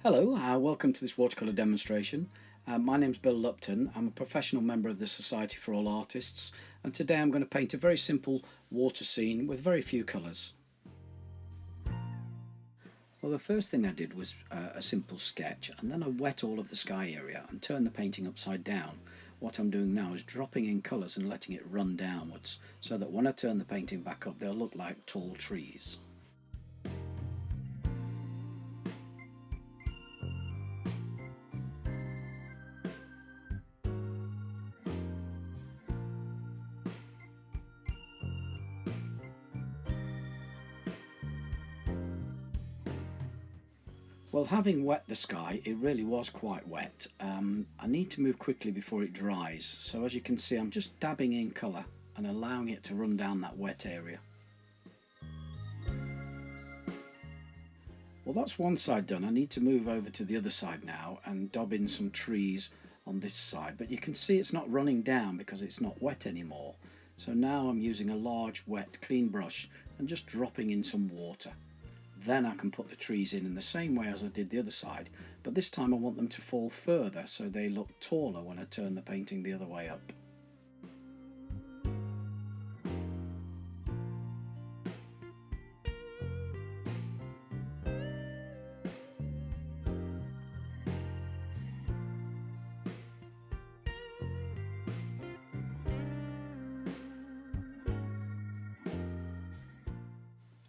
Hello, welcome to this watercolour demonstration. My name's Bill Lupton. I'm a professional member of the Society for All Artists, and today I'm going to paint a very simple water scene with very few colours. Well, the first thing I did was a simple sketch, and then I wet all of the sky area and turned the painting upside down. What I'm doing now is dropping in colours and letting it run downwards, so that when I turn the painting back up they'll look like tall trees. Well, having wet the sky, it really was quite wet. I need to move quickly before it dries, so as you can see I'm just dabbing in colour and allowing it to run down that wet area. Well, that's one side done. I need to move over to the other side now and dab in some trees on this side, but you can see it's not running down because it's not wet anymore. So now I'm using a large wet clean brush and just dropping in some water. Then I can put the trees in the same way as I did the other side, but this time I want them to fall further so they look taller when I turn the painting the other way up.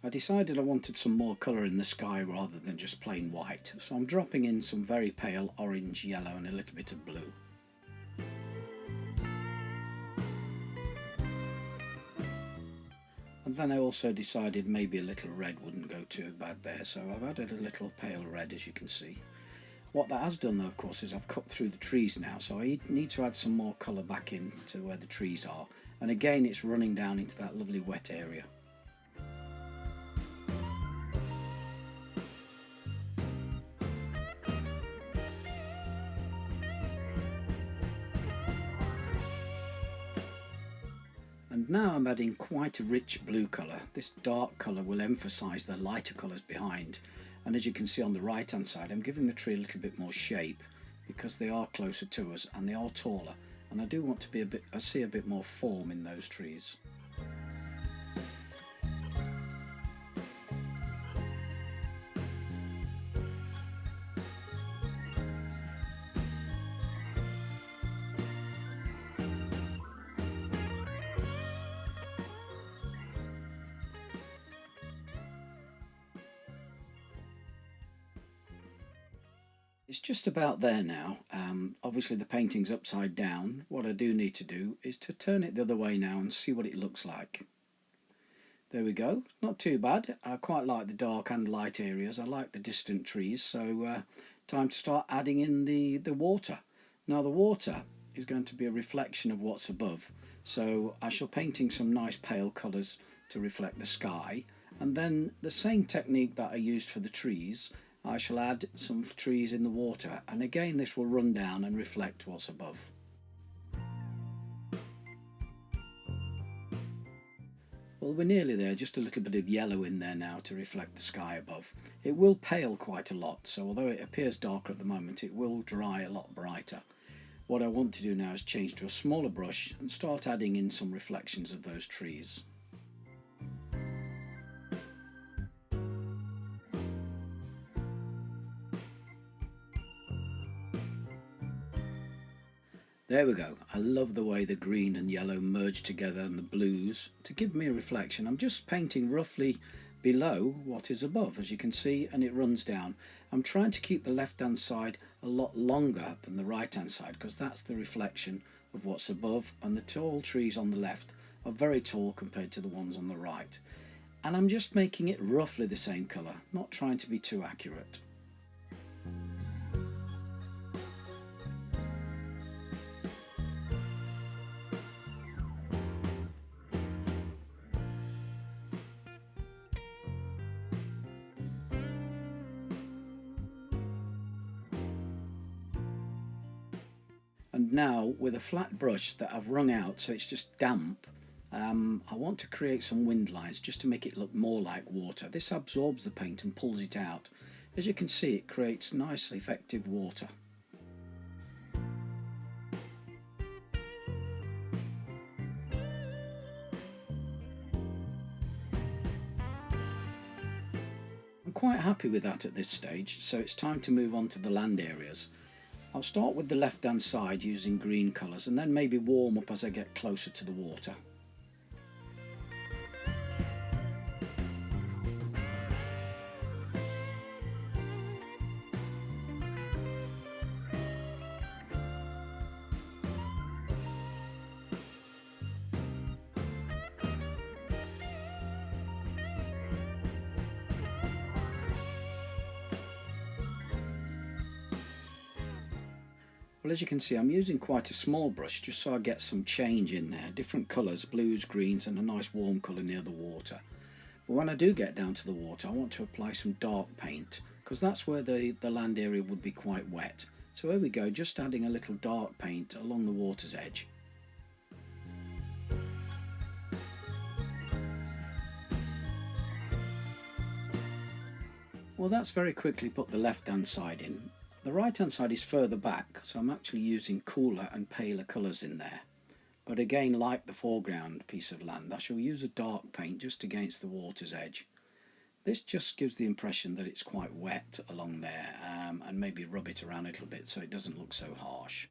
I decided I wanted some more colour in the sky rather than just plain white, so I'm dropping in some very pale orange, yellow and a little bit of blue. And then I also decided maybe a little red wouldn't go too bad there, so I've added a little pale red, as you can see. What that has done though, of course, is I've cut through the trees now, so I need to add some more colour back in to where the trees are, and again it's running down into that lovely wet area. And now I'm adding quite a rich blue colour. This dark colour will emphasise the lighter colours behind, and as you can see on the right hand side I'm giving the tree a little bit more shape because they are closer to us and they are taller, and I do want to be I see a bit more form in those trees. It's just about there now. Obviously the painting's upside down. What I do need to do is to turn it the other way now and see what it looks like. There we go, not too bad. I quite like the dark and light areas. I like the distant trees, so time to start adding in the water. Now the water is going to be a reflection of what's above, so I shall painting some nice pale colours to reflect the sky, and then the same technique that I used for the trees, I shall add some trees in the water, and again this will run down and reflect what's above. Well, we're nearly there, just a little bit of yellow in there now to reflect the sky above. It will pale quite a lot, so although it appears darker at the moment, it will dry a lot brighter. What I want to do now is change to a smaller brush and start adding in some reflections of those trees. There we go. I love the way the green and yellow merge together and the blues to give me a reflection. I'm just painting roughly below what is above, as you can see, and it runs down. I'm trying to keep the left hand side a lot longer than the right hand side because that's the reflection of what's above, and the tall trees on the left are very tall compared to the ones on the right. And I'm just making it roughly the same colour, not trying to be too accurate. And now with a flat brush that I've wrung out so it's just damp, I want to create some wind lines just to make it look more like water. This absorbs the paint and pulls it out. As you can see, it creates nice effective water. I'm quite happy with that at this stage, so it's time to move on to the land areas. I'll start with the left hand side using green colours and then maybe warm up as I get closer to the water. Well, as you can see, I'm using quite a small brush just so I get some change in there, different colours, blues, greens and a nice warm colour near the water. But when I do get down to the water, I want to apply some dark paint because that's where the land area would be quite wet. So here we go, just adding a little dark paint along the water's edge. Well, that's very quickly put the left hand side in. The right hand side is further back, so I'm actually using cooler and paler colours in there. But again, like the foreground piece of land, I shall use a dark paint just against the water's edge. This just gives the impression that it's quite wet along there, and maybe rub it around a little bit so it doesn't look so harsh.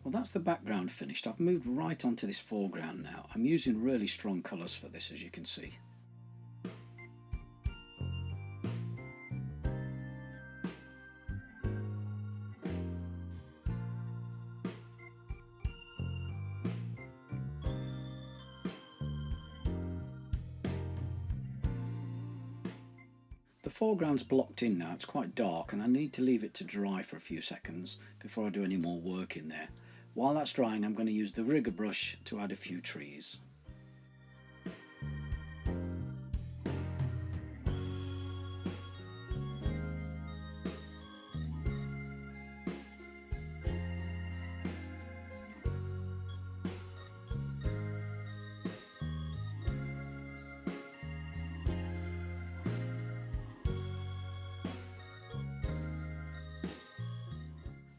Well, that's the background finished. I've moved right onto this foreground now. I'm using really strong colours for this, as you can see. The foreground's blocked in now, it's quite dark and I need to leave it to dry for a few seconds before I do any more work in there. While that's drying, I'm going to use the rigger brush to add a few trees.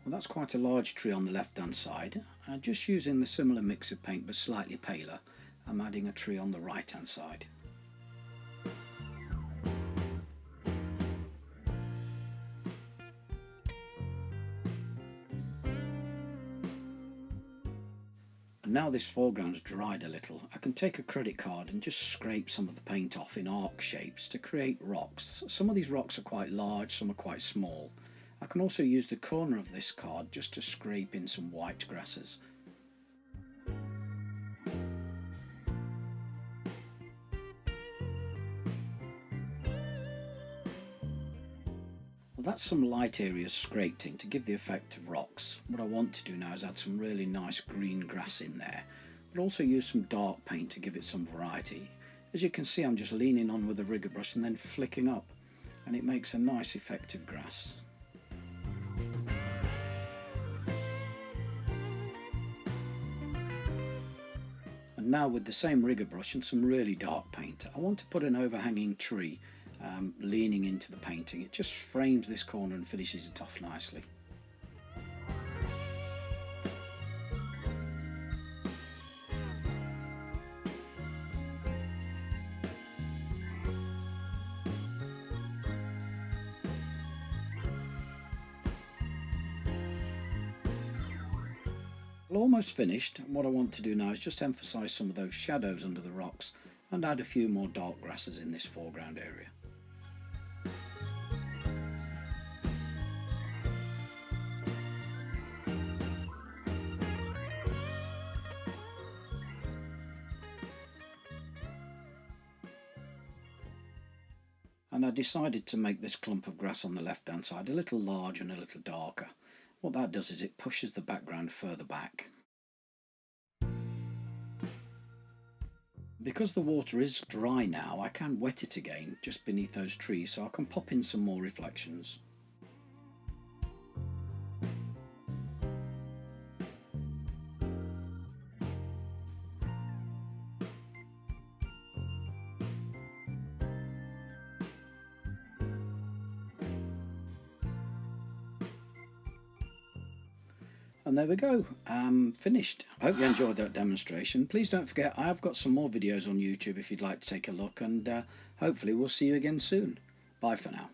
Well, that's quite a large tree on the left hand side. Just using the similar mix of paint but slightly paler, I'm adding a tree on the right hand side. And now this foreground's dried a little, I can take a credit card and just scrape some of the paint off in arc shapes to create rocks. Some of these rocks are quite large, some are quite small. I can also use the corner of this card just to scrape in some white grasses. Well, that's some light areas scraped in to give the effect of rocks. What I want to do now is add some really nice green grass in there, but also use some dark paint to give it some variety. As you can see, I'm just leaning on with the rigger brush and then flicking up, and it makes a nice effective grass. And now with the same rigger brush and some really dark paint, I want to put an overhanging tree leaning into the painting. It just frames this corner and finishes it off nicely. Well, almost finished. What I want to do now is just emphasise some of those shadows under the rocks and add a few more dark grasses in this foreground area. And I decided to make this clump of grass on the left hand side a little larger and a little darker. What that does is it pushes the background further back. Because the water is dry now, I can wet it again just beneath those trees, so I can pop in some more reflections. And there we go, finished. I hope you enjoyed that demonstration. Please don't forget, I have got some more videos on YouTube if you'd like to take a look, and hopefully we'll see you again soon. Bye for now.